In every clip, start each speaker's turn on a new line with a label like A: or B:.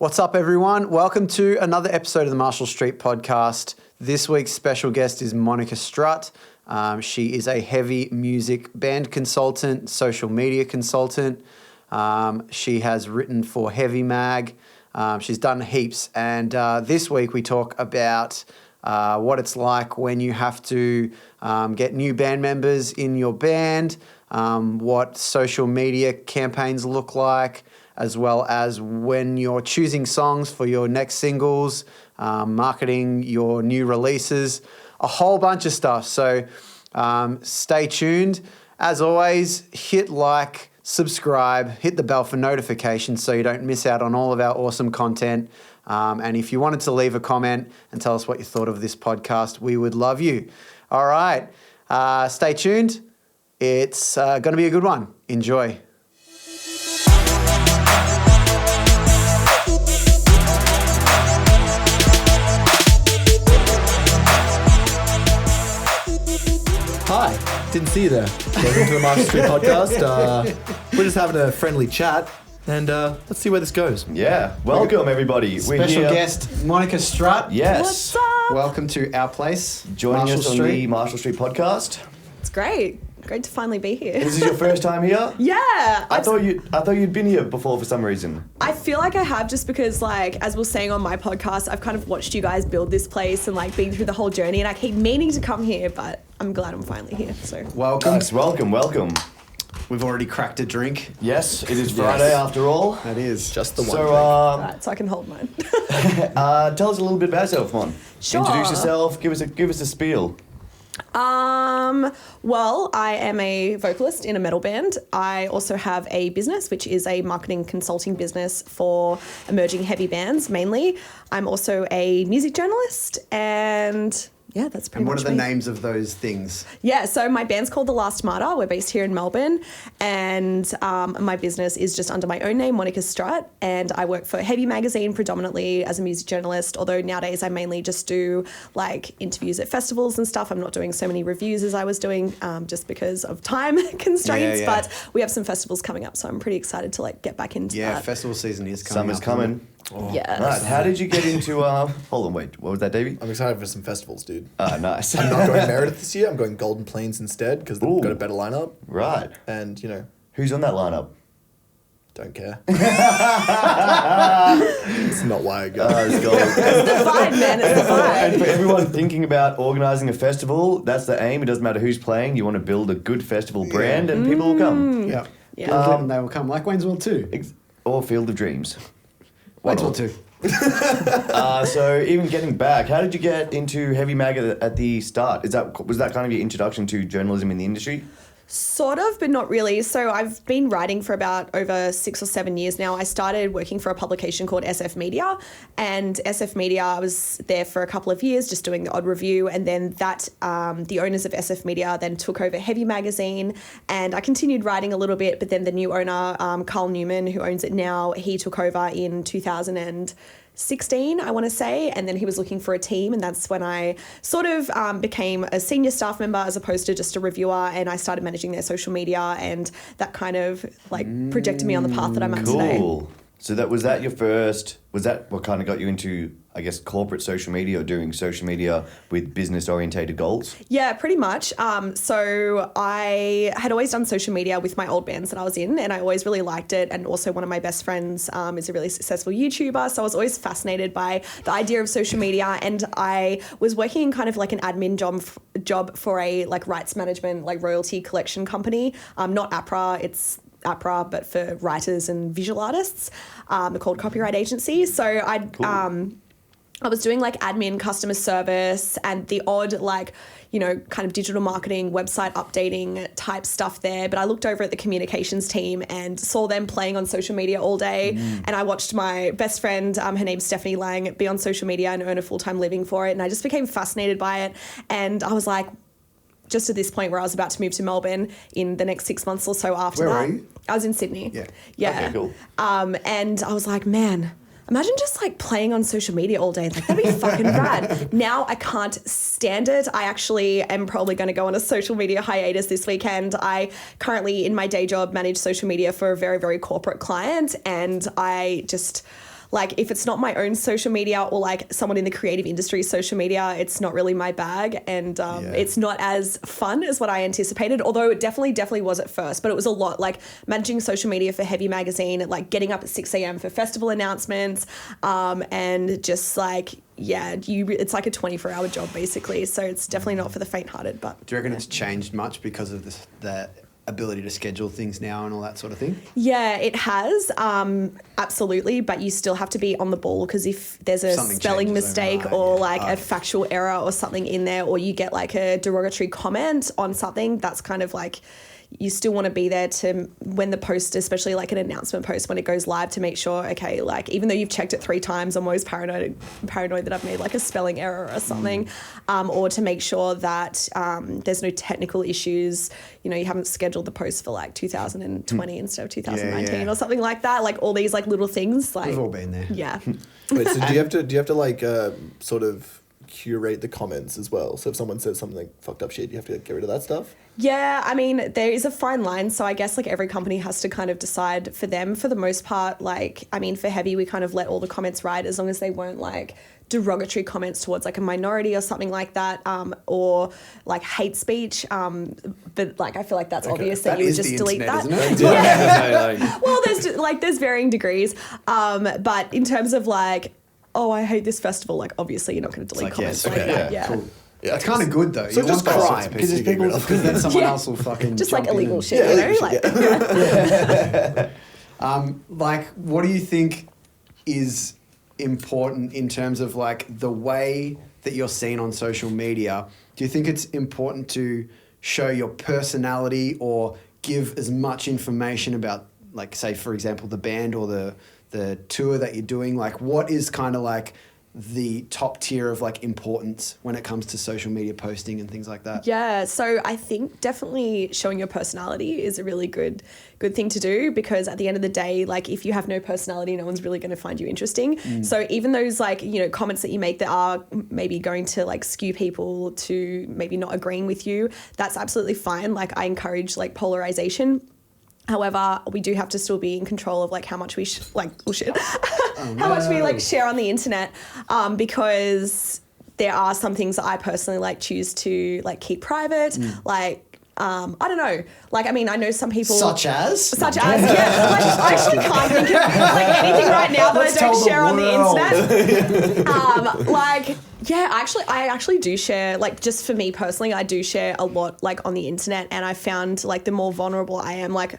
A: What's up, everyone? Welcome to another episode of the Marshall Street podcast. This week's special guest is Monica Strut. She is a heavy music band consultant, social media consultant. She has written for Heavy Mag. She's done heaps. And this week we talk about what it's like when you have to get new band members in your band, what social media campaigns look like, as well as when you're choosing songs for your next singles, marketing your new releases, a whole bunch of stuff. So stay tuned. As always, hit like, subscribe, hit the bell for notifications so you don't miss out on all of our awesome content. And if you wanted to leave a comment and tell us what you thought of this podcast, we would love you. All right, stay tuned. It's going to be a good one. Enjoy.
B: Hi, didn't see you there. Welcome to the Marshall Street podcast. We're just having a friendly chat, and let's see where this goes.
C: Yeah, welcome everybody.
A: Special guest, Monica Strut.
C: Yes.
D: What's up?
A: Welcome to our place,
C: Joining
A: Marshall
C: us on
A: Street.
C: the Marshall Street podcast.
D: It's great. Great to finally be here.
C: This is your first time here?
D: Yeah.
C: I thought you'd been here before for some reason.
D: I feel like I have, just because, like, as we're saying on my podcast, I've kind of watched you guys build this place and, like, been through the whole journey, and I keep meaning to come here, but I'm glad I'm finally here. So
A: Welcome.
C: Nice, welcome.
A: We've already cracked a drink.
C: Yes, it is Friday after all.
A: That is.
B: Just the one.
C: So,
D: right, so I can hold mine.
C: tell us a little bit about yourself, Mon.
D: Sure.
C: Introduce yourself. Give us a spiel.
D: Well, I am a vocalist in a metal band. I also have a business, which is a marketing consulting business for emerging heavy bands, mainly. I'm also a music journalist, and yeah, that's pretty much
A: And what are the
D: me.
A: names of those things?
D: Yeah, so my band's called The Last Martyr. We're based here in Melbourne, and my business is just under my own name, Monica Strut, and I work for Heavy Magazine predominantly as a music journalist, although nowadays I mainly just do like interviews at festivals and stuff. I'm not doing so many reviews as I was doing just because of time constraints,
A: Yeah.
D: but we have some festivals coming up, so I'm pretty excited to like get back into
A: Yeah,
D: that.
A: festival season is coming.
C: Summer's coming.
D: Yeah.
C: Right, how did you get into... hold on, wait. What was that, Davey?
B: I'm excited for some festivals, dude.
C: Nice.
B: I'm not going Meredith this year. I'm going Golden Plains instead because they've
C: Ooh.
B: got a better lineup.
C: Right.
B: And, you know,
C: Who's on that lineup?
B: don't care. It's not why I go.
C: It's gold.
D: It's the vibe, man. It's the
C: And
D: vibe.
C: for everyone thinking about organising a festival, that's the aim. It doesn't matter who's playing. You want to build a good festival brand and people will come.
A: Yeah.
D: Yeah.
A: They will come. Like Wayne's World 2.
C: Or Field of Dreams.
A: Wayne's World 2.
C: So even getting back, how did you get into Heavy Mag at the start? Was that kind of your introduction to journalism in the industry?
D: Sort of, but not really. So I've been writing for about over 6 or 7 years now. I started working for a publication called SF Media, and SF Media, I was there for a couple of years just doing the odd review, and then that the owners of SF Media then took over Heavy Magazine, and I continued writing a little bit, but then the new owner, Carl Newman, who owns it now, he took over in 2016, I want to say, and then he was looking for a team, and that's when I sort of became a senior staff member as opposed to just a reviewer, and I started managing their social media, and that kind of like projected me on the path that I'm at today.
C: Cool. So was that what kind of got you into, I guess, corporate social media or doing social media with business-orientated goals?
D: Yeah, pretty much. So I had always done social media with my old bands that I was in, and I always really liked it. And also one of my best friends is a really successful YouTuber, so I was always fascinated by the idea of social media. And I was working in kind of like an admin job for a like rights management, like royalty collection company, not APRA. It's APRA, but for writers and visual artists. They're called Copyright Agency. So I was doing like admin, customer service, and the odd like, you know, kind of digital marketing, website updating type stuff there. But I looked over at the communications team and saw them playing on social media all day. And I watched my best friend, her name's Stephanie Lang, be on social media and earn a full-time living for it. And I just became fascinated by it. And I was like, just at this point where I was about to move to Melbourne in the next 6 months or so after
A: Where
D: that.
A: were you?
D: I was in Sydney.
A: Yeah.
C: Okay, cool.
D: And I was like, man, imagine just like playing on social media all day. Like that'd be fucking rad. Now I can't stand it. I actually am probably going to go on a social media hiatus this weekend. I currently in my day job manage social media for a very, very corporate client. And I just like if it's not my own social media or like someone in the creative industry social media, it's not really my bag, and it's not as fun as what I anticipated, although it definitely was at first, but it was a lot, like managing social media for Heavy Magazine, like getting up at 6 a.m. for festival announcements, and just like, yeah, it's like a 24-hour job basically, so it's definitely not for the faint-hearted. But
A: Do you reckon it's changed much because of the ability to schedule things now and all that sort of thing?
D: yeah, it has, absolutely, but you still have to be on the ball, because if there's a
A: Something
D: spelling
A: changes
D: mistake
A: overnight,
D: or
A: yeah.
D: like a factual error or something in there, or you get like a derogatory comment on something, that's kind of like, you still want to be there to, when the post, especially like an announcement post, when it goes live, to make sure, okay, like even though you've checked it 3 times, I'm always paranoid that I've made like a spelling error or something, or to make sure that there's no technical issues. You know, you haven't scheduled the post for like 2020 instead of 2019 or something like that. Like all these like little things. Like
A: We've all been there.
D: yeah.
B: Wait, so do you have to like sort of curate the comments as well? So if someone says something like fucked up shit, you have to get rid of that stuff?
D: Yeah, I mean, there is a fine line. So I guess like every company has to kind of decide for them. For the most part, like, I mean, for Heavy, we kind of let all the comments ride as long as they weren't like derogatory comments towards like a minority or something like that, or like hate speech. But like, I feel like that's obvious that you would
A: is
D: just
A: the
D: delete
A: internet,
D: that.
A: isn't it?
D: Yeah. Well, there's varying degrees. But in terms of like, oh, I hate this festival, like obviously you're not going to delete
A: Like,
D: comments
A: yes,
D: like
A: okay,
D: that. Yeah.
A: Cool. Yeah, it's kind of good though.
B: So
A: You
B: just
A: want those
B: crime,
A: sorts of
C: because
A: people to get rid of, because then someone else will fucking
D: Just like
A: jump in
D: illegal
A: and-
D: shit,
A: Like, what do you think is important in terms of like the way that you're seen on social media? Do you think it's important to show your personality or give as much information about, like, say, for example, the band or the tour that you're doing? Like, what is kind of like the top tier of like importance when it comes to social media posting and things like that?
D: Yeah, so I think definitely showing your personality is a really good thing to do, because at the end of the day, like if you have no personality, no one's really going to find you interesting. So even those like, you know, comments that you make that are maybe going to like skew people to maybe not agreeing with you, that's absolutely fine. Like I encourage like polarization. However, we do have to still be in control of like how much we how much we like share on the internet, because there are some things that I personally like choose to like keep private. Like I don't know. Like I mean, I know some people
A: Such as
D: yeah. Like, I actually can't think of like anything right now that
A: Let's
D: I don't
A: tell the
D: share on the
A: world.
D: internet. Like yeah, I actually do share, like just for me personally, I do share a lot like on the internet, and I found like the more vulnerable I am, like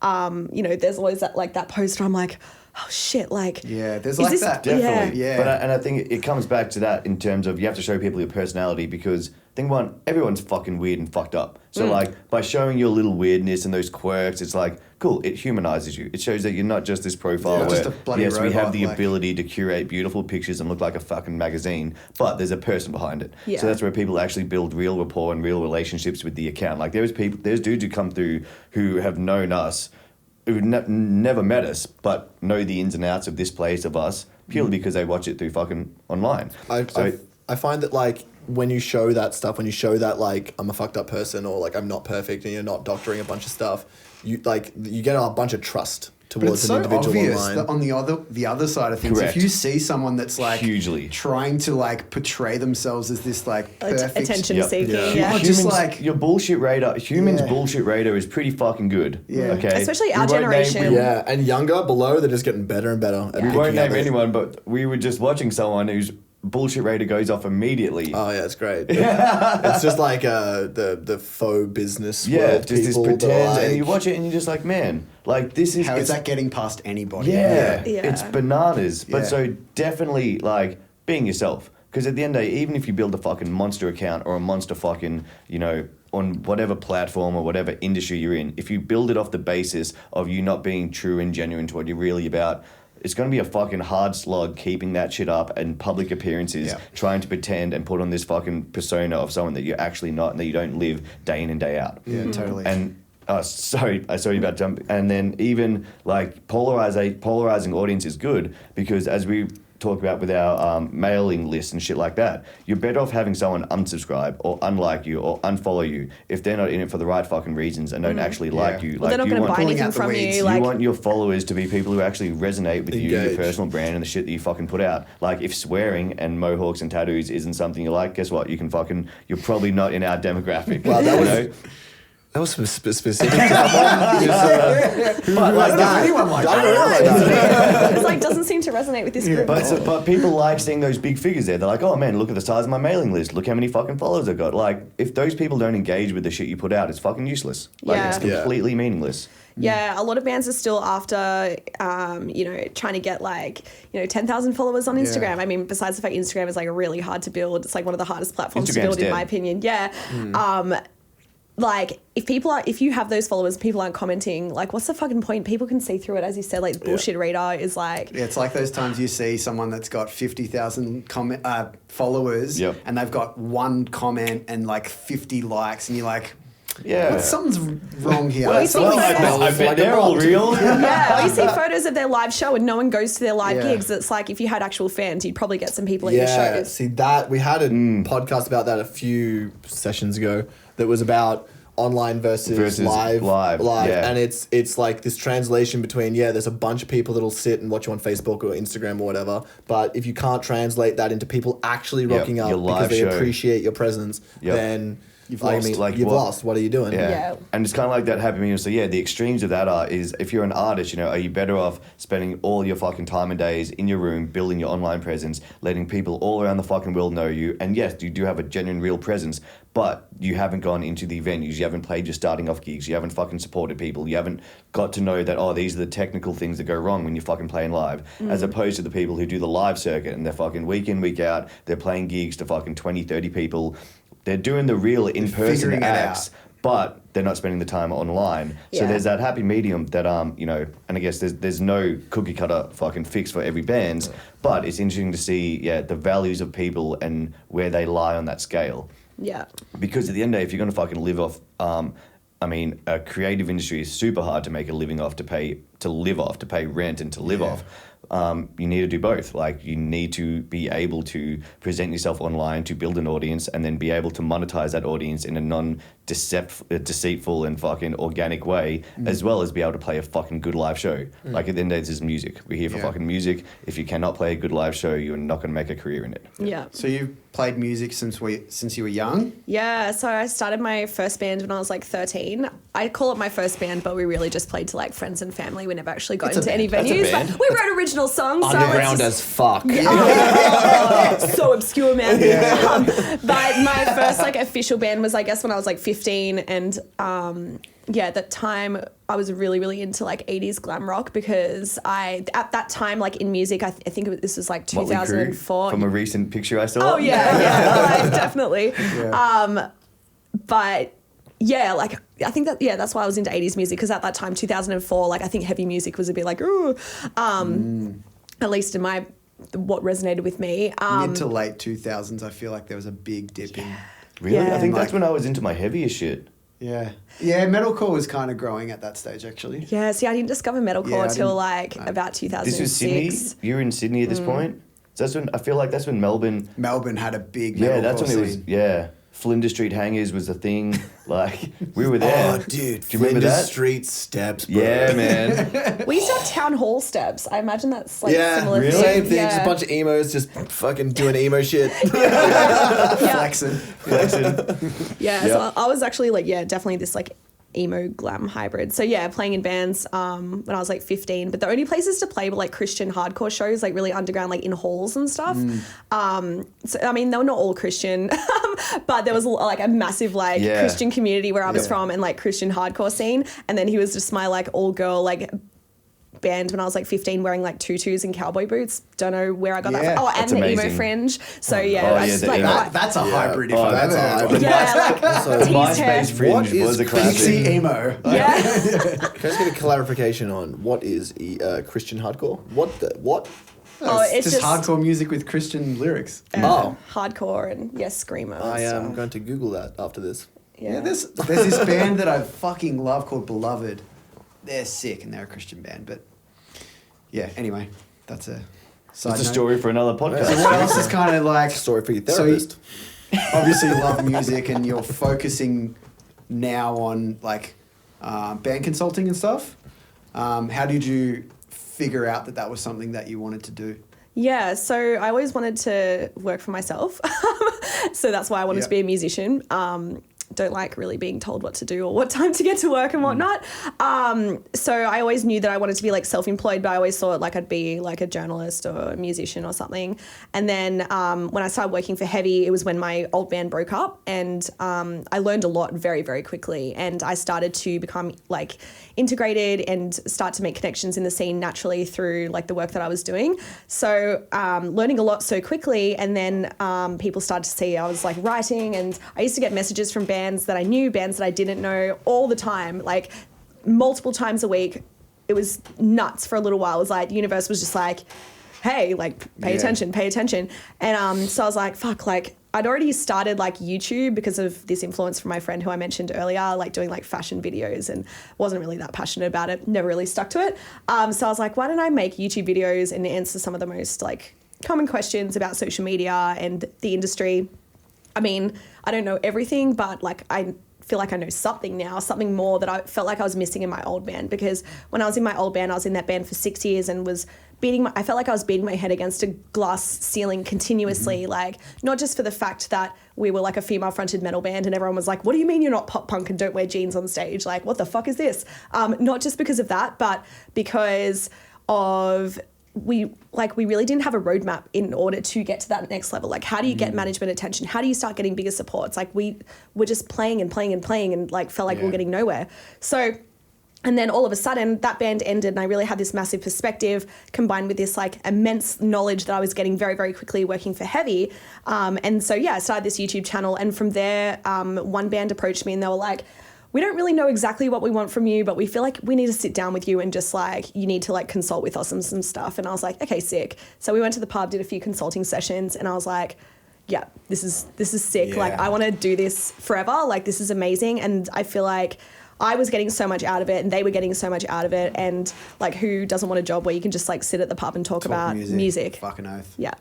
D: you know, there's always that like that post where I'm like, oh shit, like
A: Yeah, there's
D: is
A: like
D: this-
A: that.
C: Definitely.
A: Yeah.
C: But I think it comes back to that in terms of you have to show people your personality, because think one, everyone's fucking weird and fucked up. So like by showing your little weirdness and those quirks, it's like, cool, it humanizes you. It shows that you're not just this profile
A: Not
C: where,
A: just a bloody
C: yes, we have
A: robot,
C: the
A: like-
C: ability to curate beautiful pictures and look like a fucking magazine, but there's a person behind it.
D: Yeah.
C: So that's where people actually build real rapport and real relationships with the account. Like there's dudes who come through who have known us, who never met us, but know the ins and outs of this place, of us, purely because they watch it through fucking online.
B: I find that like when you show that stuff, when you show that like I'm a fucked up person or like I'm not perfect and you're not doctoring a bunch of stuff, you get a bunch of trust
A: But it's
B: towards
A: so
B: an individual
A: obvious
B: online.
A: that on the other side of things,
C: Correct.
A: if you see someone that's like
C: Hugely.
A: trying to like portray themselves as this like perfect
D: attention
C: Yep.
D: seeking.
B: Yeah.
D: Yeah.
A: Or just like
C: your bullshit radar, humans'
A: Yeah.
C: bullshit radar is pretty fucking good.
A: Yeah.
C: Okay.
D: Especially
C: We
D: our
C: won't name-
D: generation.
B: Yeah, and younger below, they're just getting better and better at
C: We
B: picking
C: won't name
B: out those-
C: anyone, but we were just watching someone whose bullshit radar goes off immediately.
B: Oh yeah, it's great. It's just like the faux business world
C: just this
B: people that are
C: pretend, and you
B: like-
C: watch it and you're just like, man, like this is
A: how is
C: it's-
A: that getting past anybody?
C: Yeah,
D: Yeah.
C: it's bananas. But
A: Yeah.
C: so definitely like being yourself. Because at the end of the day, even if you build a fucking monster account or a monster fucking, you know, on whatever platform or whatever industry you're in, if you build it off the basis of you not being true and genuine to what you're really about, it's going to be a fucking hard slog keeping that shit up and public appearances,
A: Yeah.
C: trying to pretend and put on this fucking persona of someone that you're actually not and that you don't live day in and day out.
A: Yeah, totally.
C: And Oh, sorry, I saw you about jump. And then even like polarizing audience is good because as we talk about with our mailing list and shit like that, you're better off having someone unsubscribe or unlike you or unfollow you if they're not in it for the right fucking reasons and don't actually like you.
D: Well,
C: Like,
D: they're not
C: you
D: going to
C: want,
D: buy
A: pulling
D: anything
A: out the
D: from
A: weeds.
D: you.
C: you
D: Like,
C: want your followers to be people who actually resonate with you, your
B: Engage.
C: personal brand and the shit that you fucking put out. Like if swearing and mohawks and tattoos isn't something you like, guess what? You're probably not in our demographic.
B: Wow, that
C: you
B: was-
C: know?
B: That was specific to someone.
C: But like that.
A: anyone like
B: I don't know like that.
D: it's like doesn't seem to resonate with this group.
C: But people like seeing those big figures there. They're like, oh man, look at the size of my mailing list. Look how many fucking followers I've got. Like, if those people don't engage with the shit you put out, it's fucking useless. Like,
D: Yeah.
C: it's completely meaningless.
D: Yeah, a lot of bands are still after, trying to get 10,000 followers on Instagram. I mean, besides the fact Instagram is like really hard to build, it's like one of the hardest platforms to
C: Instagram's
D: build, in
C: dead.
D: my opinion. Yeah. Like if you have those followers, people aren't commenting. Like, what's the fucking point? People can see through it, as you said. Like, bullshit radar is like.
A: Yeah, it's like those times you see someone that's got 50,000 followers
C: Yep.
A: and they've got one comment and like 50 likes, and you're like,
C: Yeah.
A: something's wrong here.
D: Well, you see
C: I bet they're all real.
D: Yeah, or you see photos of their live show and no one goes to their live
A: Yeah.
D: gigs. It's like if you had actual fans, you'd probably get some people at your
B: Yeah,
D: shows.
B: see that we had a podcast about that a few sessions ago that was about online versus live,
C: yeah.
B: and it's like this translation between there's a bunch of people that'll sit and watch you on Facebook or Instagram or whatever, but if you can't translate that into people actually rocking up
C: your
B: because
C: live
B: they
C: show.
B: appreciate your presence,
C: Yep.
B: then
A: You've
B: like,
A: lost.
B: I mean,
C: Like
B: you've
C: what-
B: lost. What are you doing?
D: Yeah.
C: And it's kind of like that happy medium. So yeah, the extremes of that is if you're an artist, are you better off spending all your fucking time and days in your room building your online presence, letting people all around the fucking world know you, and yes, you do have a genuine real presence, but you haven't gone into the venues, you haven't played your starting off gigs, you haven't fucking supported people, you haven't got to know that, these are the technical things that go wrong when you're fucking playing live, as opposed to the people who do the live circuit and they're fucking week in, week out, they're playing gigs to fucking 20, 30 people, they're doing the real in-person
A: figuring it
C: acts,
A: out.
C: but they're not spending the time online. So
D: Yeah.
C: there's that happy medium that, and I guess there's no cookie cutter fucking fix for every band, but it's interesting to see, the values of people and where they lie on that scale.
D: Yeah.
C: Because at the end of the day, if you're going to fucking live off, a creative industry is super hard to make a living off, to pay rent and to live off. You need to do both. Like, you need to be able to present yourself online to build an audience and then be able to monetize that audience in a non-deceitful and fucking organic way, as well as be able to play a fucking good live show. Like, at the end of the day, this is music. We're here for fucking music. If you cannot play a good live show, you're not going to make a career in it.
D: Yeah.
A: So you've played music since you were young?
D: Yeah, so I started my first band when I was like 13. I call it my first band, but we really just played to like friends and family. We never actually got into any
C: That's a
D: venues.
C: band.
D: But we wrote original songs.
B: Underground
D: so
B: as fuck.
D: so obscure, man. But my first like official band was, I guess, when I was like 15, and at that time I was really, really into like 80s glam rock, because at that time, like in music, I think this was like
C: Motley Crue,
D: 2004.
C: from a recent picture I saw.
D: Oh yeah, definitely. But yeah, like I think that's why I was into 80s music, because at that time, 2004, like I think heavy music was a bit like ooh, at least in what resonated with me.
A: Mid to late 2000s, I feel like there was a big dip in.
C: Really?
D: Yeah.
C: I think
A: Like-
C: that's when I was into my heaviest shit.
A: Yeah. Yeah, metalcore was kind of growing at that stage, actually.
D: Yeah, see, I didn't discover metalcore
A: Yeah, I
D: till
A: didn't-
D: like about 2006.
C: This was Sydney? You were in Sydney at this point? So that's when, I feel like that's when Melbourne...
A: Melbourne had a big
C: Yeah,
A: metalcore
C: that's when
A: scene.
C: it was... Flinders Street Hangers was the thing. Like, we were there.
B: Oh, dude,
C: Do you remember
B: Flinders
C: that?
B: Street steps, bro.
C: Yeah, man.
D: We used to have town hall steps. I imagine that's like
B: Yeah,
D: similar.
C: really?
B: same thing.
D: Yeah.
B: Just a bunch of emos just fucking doing emo shit.
D: yeah.
A: Flexing.
D: Yeah, so I was actually like, definitely this like emo glam hybrid. So yeah, playing in bands when I was like 15, but the only places to play were like Christian hardcore shows, like really underground, like in halls and stuff. So I mean, they were not all Christian, but there was like a massive like
C: Yeah.
D: Christian community where I was from, and like Christian hardcore scene. And then he was just my like all girl like band when I was like 15, wearing like tutus and cowboy boots. Don't know where I got that
A: Yeah.
D: from. Oh, and
C: That's
D: the
C: amazing.
D: emo fringe. So
C: Oh,
D: yeah,
C: yeah,
D: that's
C: the
D: like
C: emo.
A: That's a hybrid if
C: Oh,
A: I've
B: that's
A: ever
B: a
A: heard
B: hybrid.
A: one.
D: yeah, like
B: So
D: teased hair.
C: MySpace Fringe
B: What is
C: was a classic.
A: Pixie emo.
D: Yeah.
B: Can I just get a clarification on what is Christian hardcore? What?
D: Oh, it's
A: just
D: just
A: hardcore music with Christian lyrics.
B: Oh.
D: hardcore and yes, screamo.
B: I
D: and
B: am
D: stuff.
B: going to Google that after this.
A: Yeah, there's this band that I fucking love called Beloved. They're sick and they're a Christian band, but yeah. Anyway, that's a side
C: It's a
A: note.
C: story for another podcast.
A: So what else is kind of like
B: Story for your
A: so
B: therapist.
A: obviously you love music and you're focusing now on like band consulting and stuff. How did you figure out that was something that you wanted to do?
D: Yeah, so I always wanted to work for myself. So that's why I wanted to be a musician. Don't like really being told what to do or what time to get to work and whatnot. So I always knew that I wanted to be like self-employed, but I always thought like I'd be like a journalist or a musician or something. And then when I started working for Heavy, it was when my old band broke up, and I learned a lot very, very quickly. And I started to become like integrated and start to make connections in the scene naturally through like the work that I was doing. So learning a lot so quickly, and then people started to see I was like writing, and I used to get messages from bands that I knew, bands that I didn't know all the time, like multiple times a week. It was nuts for a little while. It was like the universe was just like, hey, like pay attention. And so I was like, fuck, like I'd already started like YouTube because of this influence from my friend who I mentioned earlier, like doing like fashion videos, and wasn't really that passionate about it, never really stuck to it. So I was like, why don't I make YouTube videos and answer some of the most like common questions about social media and the industry. I mean, I don't know everything, but like I feel like I know something now, something more that I felt like I was missing in my old band, because when I was in my old band, I was in that band for 6 years and was I felt like I was beating my head against a glass ceiling continuously, like not just for the fact that we were like a female fronted metal band and everyone was like, what do you mean you're not pop punk and don't wear jeans on stage? Like, what the fuck is this? Not just because of that, but because of we really didn't have a roadmap in order to get to that next level. Like, how do you get management attention? How do you start getting bigger supports? Like, we were just playing and like felt like we were getting nowhere. So, and then all of a sudden that band ended, and I really had this massive perspective combined with this like immense knowledge that I was getting very, very quickly working for Heavy. And so, I started this YouTube channel, and from there, one band approached me and they were like, we don't really know exactly what we want from you, but we feel like we need to sit down with you and just like, you need to like consult with us on some stuff. And I was like, okay, sick. So we went to the pub, did a few consulting sessions, and I was like, yeah, this is sick.
A: Yeah.
D: Like, I want to do this forever. Like, this is amazing. And I feel like I was getting so much out of it and they were getting so much out of it. And like, who doesn't want a job where you can just like sit at the pub and talk about music?
A: Fucking oath.
D: Yeah.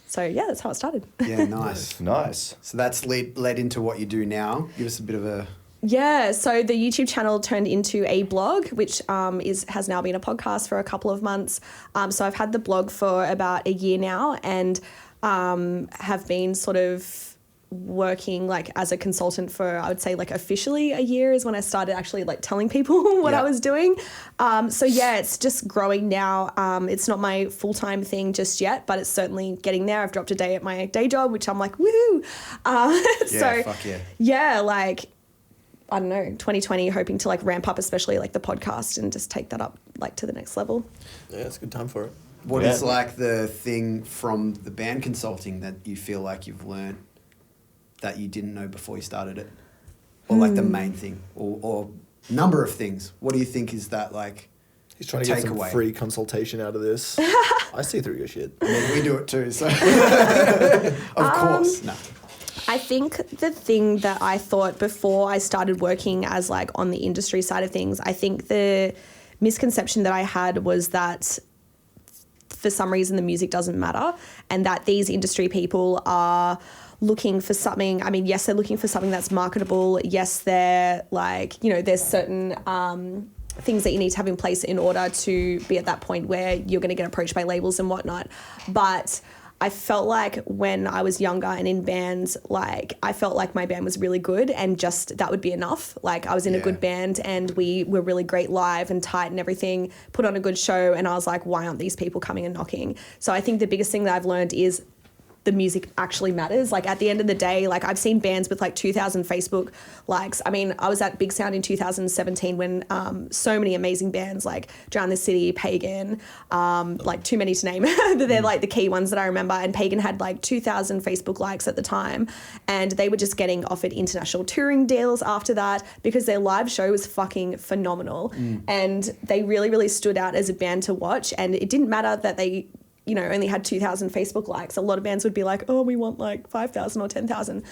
D: So that's how it started.
A: Yeah, nice.
C: Nice.
A: So that's led into what you do now. Give us a bit of a...
D: Yeah, so the YouTube channel turned into a blog, which has now been a podcast for a couple of months. So I've had the blog for about a year now, and have been sort of working like as a consultant for, I would say like officially a year is when I started actually like telling people what I was doing. So it's just growing now. It's not my full-time thing just yet, but it's certainly getting there. I've dropped a day at my day job, which I'm like, woohoo.
A: fuck yeah.
D: Yeah, like, I don't know, 2020, hoping to like ramp up, especially like the podcast, and just take that up like to the next level.
B: Yeah, it's a good time for it.
A: What is like the thing from the band consulting that you feel like you've learned that you didn't know before you started it? Or like the main thing, or number of things? What do you think is that like
B: He's trying to get some
A: takeaway?
B: free consultation out of this. I see through your shit.
A: I mean, we do it too, so... of course. No.
D: I think the thing that I thought before I started working as like on the industry side of things, I think the misconception that I had was that for some reason the music doesn't matter, and that these industry people are looking for something. I mean, yes, they're looking for something that's marketable. Yes, they're like, there's certain things that you need to have in place in order to be at that point where you're going to get approached by labels and whatnot. But I felt like when I was younger and in bands, like I felt like my band was really good and just that would be enough. Like I was in a good band and we were really great live and tight and everything, put on a good show, and I was like, why aren't these people coming and knocking? So I think the biggest thing that I've learned is the music actually matters. Like at the end of the day, like I've seen bands with like 2,000 Facebook likes. I mean, I was at Big Sound in 2017 when so many amazing bands like Drown the City, Pagan, like too many to name, but they're like the key ones that I remember. And Pagan had like 2,000 Facebook likes at the time, and they were just getting offered international touring deals after that because their live show was fucking phenomenal. And they really, really stood out as a band to watch. And it didn't matter that they only had 2,000 Facebook likes. A lot of bands would be like, oh, we want like 5,000 or 10,000.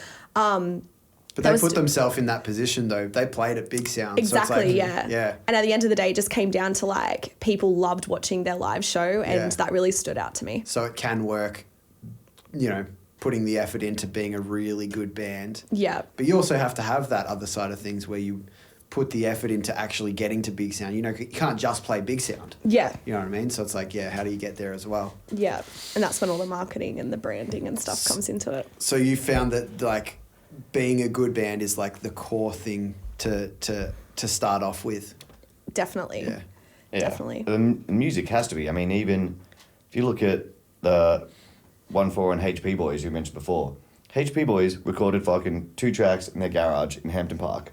A: But they put themselves in that position though. They played at Big Sound.
D: Exactly,
A: so it's like,
D: yeah.
A: Yeah.
D: And at the end of the day, it just came down to like people loved watching their live show, and that really stood out to me.
A: So it can work, you know, putting the effort into being a really good band.
D: Yeah.
A: But you also have to have that other side of things where you put the effort into actually getting to Big Sound. You know, you can't just play Big Sound.
D: Yeah.
A: You know what I mean? So it's like, how do you get there as well?
D: Yeah. And that's when all the marketing and the branding and stuff comes into it.
A: So you found that like being a good band is like the core thing to start off with.
D: Definitely.
A: Yeah.
D: Definitely.
C: The music has to be. I mean, even if you look at the 1-4 and HP Boys you mentioned before, HP Boys recorded fucking 2 tracks in their garage in Hampton Park,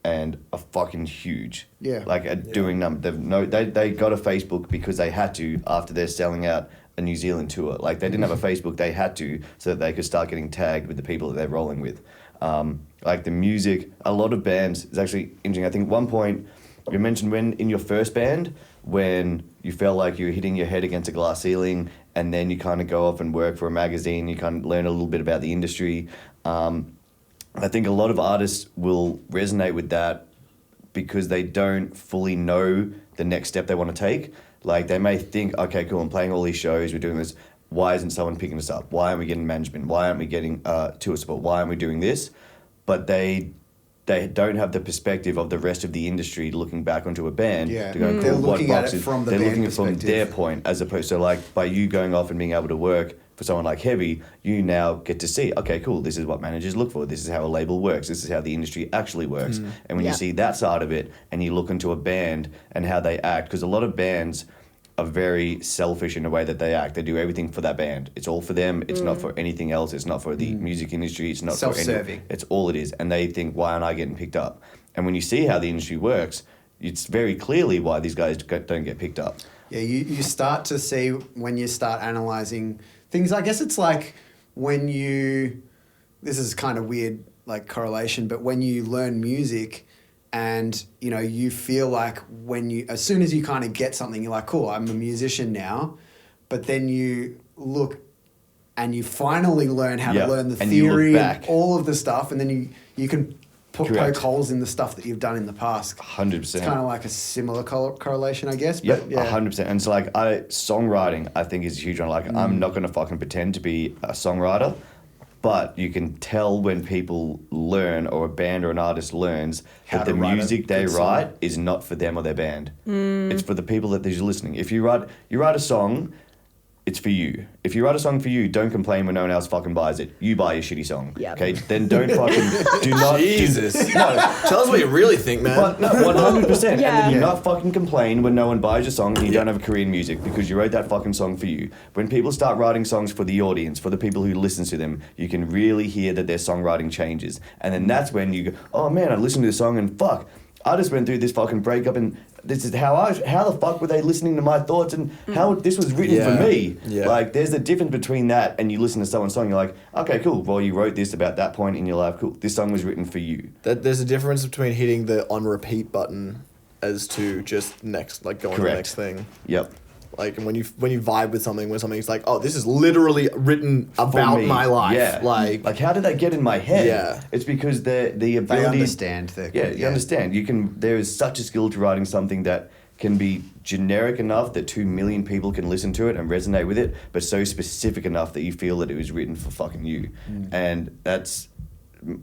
C: and are fucking huge.
A: Yeah.
C: Like doing them. They got a Facebook because they had to after they're selling out a New Zealand tour. Like they didn't have a Facebook, they had to so that they could start getting tagged with the people that they're rolling with. Like the music, a lot of bands, it's actually interesting. I think one point you mentioned when in your first band, when you felt like you were hitting your head against a glass ceiling and then you kind of go off and work for a magazine, you kind of learn a little bit about the industry. I think a lot of artists will resonate with that because they don't fully know the next step they want to take. Like they may think, okay, cool, I'm playing all these shows, we're doing this. Why isn't someone picking us up? Why aren't we getting management? Why aren't we getting tour support? Why aren't we doing this? But they don't have the perspective of the rest of the industry looking back onto a band to go,
A: They're
C: cool, what
A: looking at it
C: boxes?
A: from the
C: They're
A: band
C: looking at it from
A: perspective.
C: their point, as opposed to like by you going off and being able to work for someone like Heavy, you now get to see, okay, cool, this is what managers look for. This is how a label works. This is how the industry actually works. And when you see that side of it and you look into a band and how they act, because a lot of bands are very selfish in the way that they act. They do everything for that band. It's all for them. It's not for anything else. It's not for the music industry. It's not
A: Self-serving.
C: It's all it is. And they think, why aren't I getting picked up? And when you see how the industry works, it's very clearly why these guys don't get picked up.
A: Yeah, you start to see when you start analysing things. I guess it's like when this is kind of weird, like correlation, but when you learn music and, you know, you feel like as soon as you kind of get something, you're like, cool, I'm a musician now. But then you look and you finally learn how to learn the
C: and you look
A: theory
C: back.
A: and all of the stuff. And then you can poke holes in the stuff that you've done in the past.
C: 100%.
A: It's kind of like a similar correlation, I guess.
C: Yeah,
A: But yeah.
C: 100%. And so like songwriting, I think is a huge one. Like I'm not going to fucking pretend to be a songwriter, but you can tell when people learn or a band or an artist learns
A: How
C: that
A: to
C: the
A: write a
C: music they
A: good
C: write
A: song.
C: is not for them or their band. It's for the people that they're listening. If you write a song, it's for you. If you write a song for you, don't complain when no one else fucking buys it. You buy your shitty song.
D: Yep.
C: Okay? Then don't fucking do not
B: Jesus. Tell us what you really think, man.
C: But no, 100%. And
D: Yeah.
C: then you not fucking complain when no one buys your song and you don't have a career in music because you wrote that fucking song for you. When people start writing songs for the audience, for the people who listen to them, you can really hear that their songwriting changes. And then that's when you go, oh man, I listened to the song and fuck, I just went through this fucking breakup and this is how the fuck were they listening to my thoughts and how this was written for me?
B: Yeah.
C: Like there's a difference between that and you listen to someone's song, you're like, okay, cool, well you wrote this about that point in your life, cool, this song was written for you.
B: There's a difference between hitting the on repeat button as to just next, like going to the
C: Correct.
B: next thing.
C: Yep.
B: Like when you vibe with something, when something's like, oh, this is literally written about
C: me.
B: my life.
C: Yeah.
B: Like
C: how did that get in my head?
B: Yeah.
C: It's because the ability.
A: They understand.
C: You understand. There is such a skill to writing something that can be generic enough that 2 million people can listen to it and resonate with it, but so specific enough that you feel that it was written for fucking you. And that's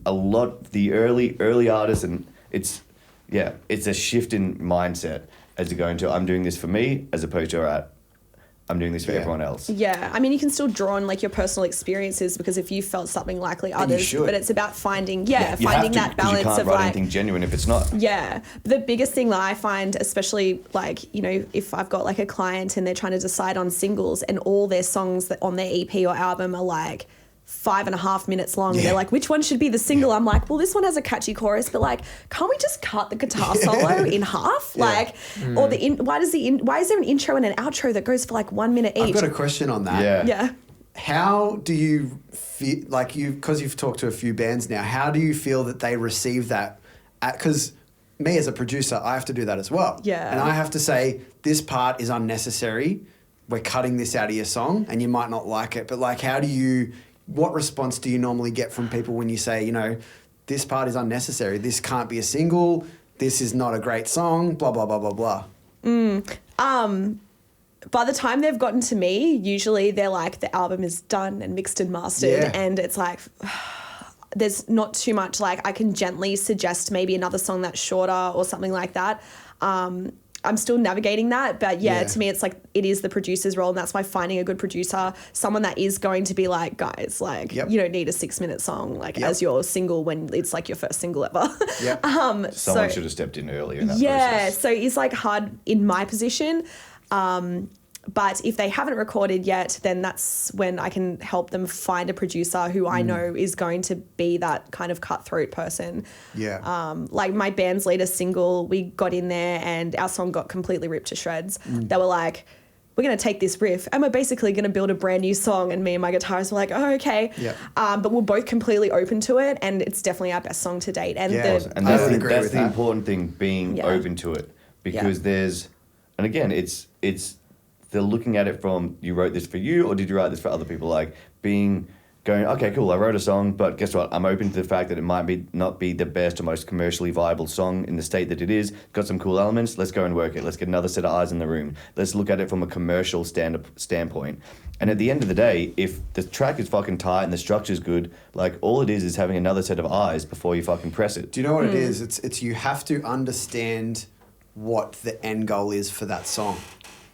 C: a lot. The early artists, and it's a shift in mindset as to going to I'm doing this for me as opposed to all right, I'm doing this for everyone else.
D: Yeah, I mean, you can still draw on like your personal experiences because if you felt something likely others,
A: should.
D: but it's about finding,
C: You have
D: finding
C: to,
D: that
C: 'cause
D: balance
C: you can't
D: of
C: write
D: like,
C: anything genuine if it's not.
D: yeah. The biggest thing that I find, especially like, you know, if I've got like a client and they're trying to decide on singles and all their songs that on their EP or album are like 5.5 minutes long.
A: Yeah.
D: They're like, which one should be the single? I'm like, well, this one has a catchy chorus, but like, can't we just cut the guitar solo in half? Like, or why is there an intro and an outro that goes for like 1 minute each?
A: I've got a question on that.
C: Yeah.
D: Yeah.
A: How do you feel, like because you've talked to a few bands now, how do you feel that they receive that? Because me as a producer, I have to do that as well.
D: Yeah.
A: And I have to say, this part is unnecessary. We're cutting this out of your song and you might not like it. But like, what response do you normally get from people when you say, you know, this part is unnecessary. This can't be a single. This is not a great song. Blah blah blah blah blah.
D: By the time they've gotten to me, usually they're like, the album is done and mixed and mastered,
A: Yeah.
D: and it's like, there's not too much. Like, I can gently suggest maybe another song that's shorter or something like that. I'm still navigating that, but yeah, to me, it's like, it is the producer's role, and that's why finding a good producer, someone that is going to be like, guys, like, you don't need a 6-minute song, like, as your single when it's like your first single ever.
C: Someone should have stepped in earlier in that process.
D: So it's like hard in my position. But if they haven't recorded yet, then that's when I can help them find a producer who I know is going to be that kind of cutthroat person.
A: Yeah.
D: Like my band's latest single, we got in there and our song got completely ripped to shreds. They were like, we're going to take this riff and we're basically going to build a brand new song. And me and my guitarist were like, oh, okay.
A: Yeah.
D: But we're both completely open to it, and it's definitely our best song to date. And
C: And
A: I
C: that's
A: would
C: the,
A: agree
C: that's
A: with
C: the
A: that.
C: important thing, being open to it. Because there's, and again, it's they're looking at it from, you wrote this for you or did you write this for other people? Like going, okay, cool, I wrote a song, but guess what? I'm open to the fact that it might not be the best or most commercially viable song in the state that it is. Got some cool elements, let's go and work it. Let's get another set of eyes in the room. Let's look at it from a commercial standpoint. And at the end of the day, if the track is fucking tight and the structure's good, like all it is having another set of eyes before you fucking press it.
A: Do you know what it is? It's you have to understand what the end goal is for that song,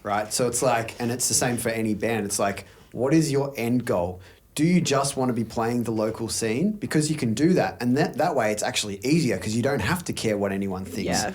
A: right? So it's like, and it's the same for any band. It's like, what is your end goal? Do you just want to be playing the local scene? Because you can do that. And that way it's actually easier because you don't have to care what anyone thinks.
D: Yeah.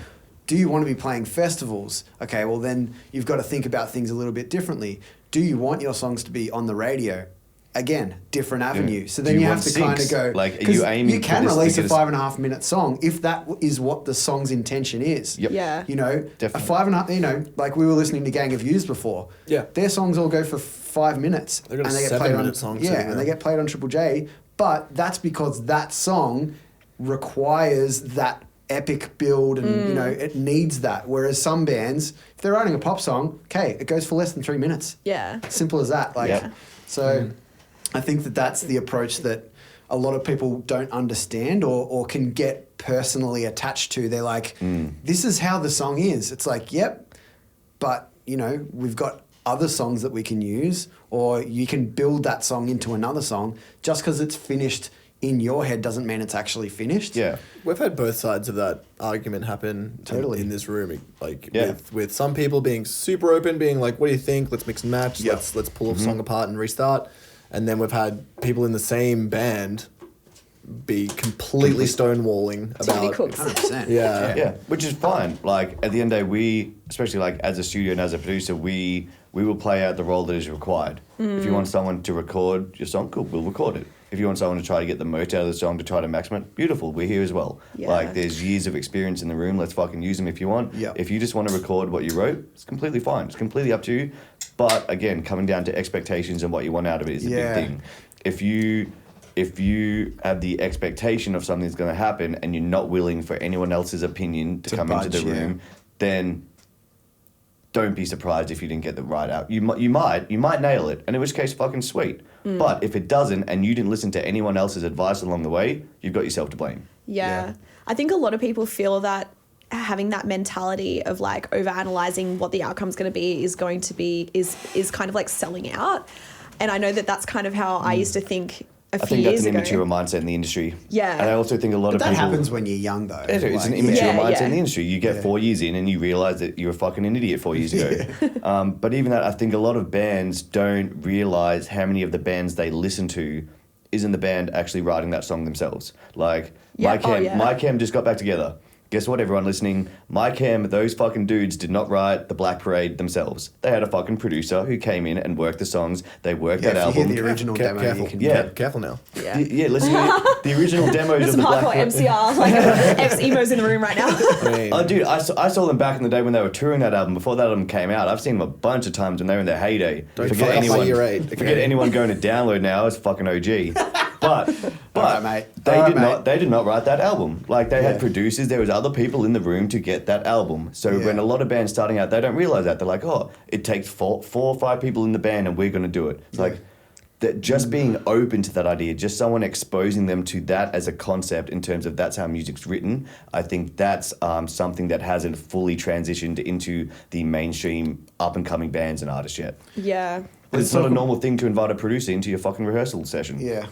A: Do you want to be playing festivals? Okay, well then you've got to think about things a little bit differently. Do you want your songs to be on the radio? Again, different avenue. So then
C: Do
A: you
C: you
A: have
C: want
A: to kind of
C: syncs?
A: go...
C: Like, are
A: 'cause
C: you aiming
A: you
C: for
A: can
C: this
A: release a
C: because-
A: 5.5 minute song if that is what the song's intention is.
C: Yep.
D: Yeah.
A: You know,
C: Definitely.
A: a 5.5, you know, like we were listening to Gang of Youths before.
B: Yeah.
A: Their songs all go for 5 minutes.
B: They've got a
A: and they get
B: 7
A: played
B: minute
A: on,
B: song
A: yeah,
B: too,
A: and
B: yeah.
A: they get played on Triple J. But that's because that song requires that epic build and, you know, it needs that. Whereas some bands, if they're writing a pop song, okay, it goes for less than 3 minutes.
D: Yeah.
A: Simple as that. Like,
C: Yeah.
A: so I think that's the approach that a lot of people don't understand or can get personally attached to. They're like, this is how the song is. It's like, yep, but, you know, we've got other songs that we can use, or you can build that song into another song. Just because it's finished in your head doesn't mean it's actually finished.
C: Yeah.
B: We've had both sides of that argument happen
A: Totally.
B: in this room. Like
C: Yeah.
B: with some people being super open, being like, "What do you think? Let's mix and match.
A: Yeah.
B: Let's pull a song apart and restart." And then we've had people in the same band be completely stonewalling
D: TV
B: about.
D: cooks.
A: 100%.
C: Yeah, which is fine. Like at the end of the day, we, especially like as a studio and as a producer, we will play out the role that is required. If you want someone to record your song, cool, we'll record it. If you want someone to try to get the most out of the song to try to maximize, beautiful, we're here as well.
D: Yeah.
C: Like there's years of experience in the room. Let's fucking use them if you want.
A: Yeah.
C: If you just want to record what you wrote, it's completely fine. It's completely up to you. But again, coming down to expectations and what you want out of it is a
A: Yeah.
C: big thing. If you have the expectation of something that's going to happen and you're not willing for anyone else's opinion to come into
A: budge,
C: the
A: yeah.
C: room, then don't be surprised if you didn't get the right out. You might nail it, and in which case, fucking sweet. But if it doesn't, and you didn't listen to anyone else's advice along the way, you've got yourself to blame.
D: Yeah. I think a lot of people feel that having that mentality of like over analyzing what the outcome's going to be is kind of like selling out. And I know that that's kind of how I used to think a
C: I
D: few
C: think that's
D: years
C: an
D: ago.
C: immature mindset in the industry.
D: Yeah.
C: And I also think a lot
A: But
C: of
A: that
C: people...
A: happens when you're young, though.
C: It's an
A: Like,
C: immature
D: Yeah,
C: mindset
D: yeah.
C: in the industry. You get 4 years in and you realize that you're fucking an idiot 4 years ago. But even that, I think a lot of bands don't realize how many of the bands they listen to isn't the band actually writing that song themselves. Like,
D: Yeah.
C: My Cam just got back together. Guess what, everyone listening? My Cam, those fucking dudes did not write the Black Parade themselves. They had a fucking producer who came in and worked the songs. They worked
A: Yeah,
C: that
A: if you
C: album.
A: hear the original demo,
B: Careful,
A: you can...
C: Yeah.
B: Careful now.
D: Yeah.
C: Yeah, listen to the original demos
D: There's
C: of
D: some
C: the Black
D: hardcore
C: Parade.
D: MCR, like ex-emos in the room right now.
B: I mean,
C: Oh, dude, I saw them back in the day when they were touring that album. Before that album came out, I've seen them a bunch of times when they were in their heyday.
B: Don't fuck up my year 8.
C: Forget
B: Okay.
C: anyone going to download now. It's fucking OG. But
A: Alright, mate.
C: they
A: Alright,
C: did not.
A: mate.
C: They did not write that album. Like they
A: Yeah.
C: had producers. There was other people in the room to get that album. So
A: Yeah.
C: when a lot of bands starting out, they don't realize that. They're like, oh, it takes four or five people in the band, and we're going to do it. It's like, that just being open to that idea, just someone exposing them to that as a concept in terms of that's how music's written, I think that's something that hasn't fully transitioned into the mainstream up-and-coming bands and artists yet.
D: Yeah.
C: It's not a normal thing to invite a producer into your fucking rehearsal session.
A: Yeah.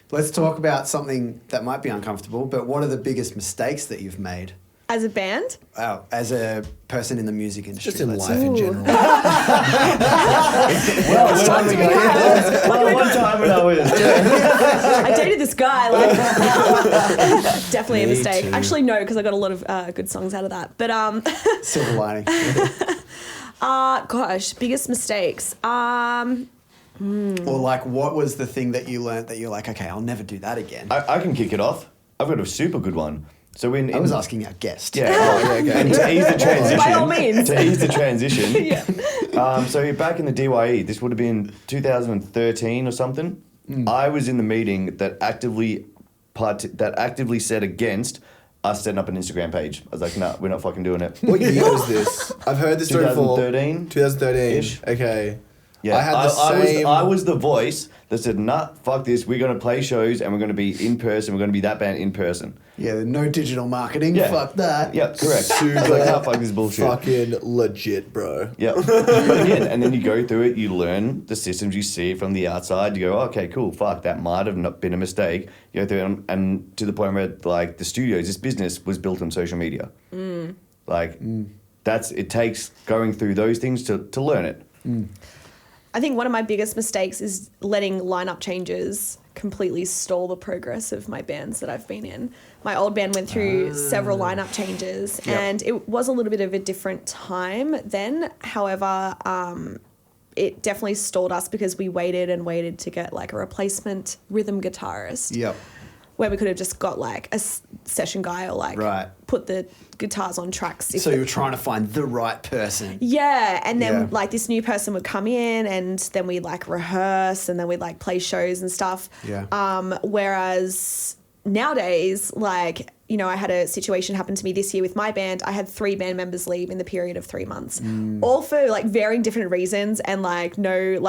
A: Let's talk about something that might be uncomfortable, but what are the biggest mistakes that you've made?
D: As a band?
A: As a person in the music industry.
B: Just in
A: let's
B: life
A: say.
B: in general.
C: One time when I was...
D: I dated this guy. Like, definitely a
B: Me
D: mistake.
B: too.
D: Actually, no, because I got a lot of good songs out of that. But
A: Silver lining.
D: gosh, biggest mistakes.
A: Or like, what was the thing that you learnt that you're like, okay, I'll never do that again?
C: I can kick it off. I've got a super good one. So
A: I was asking our guest.
C: Yeah, and to ease the transition.
D: By all means.
C: To ease the transition.
D: Yeah.
C: So back in the DYE, this would have been 2013 or something. I was in the meeting that actively said against us setting up an Instagram page. I was like, no, we're not fucking doing it.
B: What year was this? I've heard this story before.
C: 2013?
B: 2013-ish. Okay.
C: Yeah,
B: I had the same...
C: I was the voice that said, nah, fuck this. We're going to play shows and we're going to be in person. We're going to be that band in person.
A: Yeah, no digital marketing.
C: Yeah.
A: Fuck that.
C: Yeah, correct. I
B: Super
C: was like, no, fuck this bullshit.
B: fucking legit, bro.
C: Yeah. But again, and then you go through it, you learn the systems, you see it from the outside, you go, okay, cool, fuck, that might have not been a mistake. You go through it, and to the point where, like, the studios, this business was built on social media. It takes going through those things to learn it.
D: I think one of my biggest mistakes is letting lineup changes completely stall the progress of my bands that I've been in. My old band went through several lineup changes, and it was a little bit of a different time then. However, it definitely stalled us because we waited and waited to get like a replacement rhythm guitarist.
A: Yep.
D: Where we could have just got like a session guy or like put the guitars on tracks.
A: So you were trying to find the right person.
D: Yeah, and then like this new person would come in, and then we'd like rehearse, and then we'd like play shows and stuff.
A: Yeah.
D: Whereas nowadays, like, you know, I had a situation happen to me this year with my band. I had 3 band members leave in the period of 3 months, all for like varying different reasons, and like no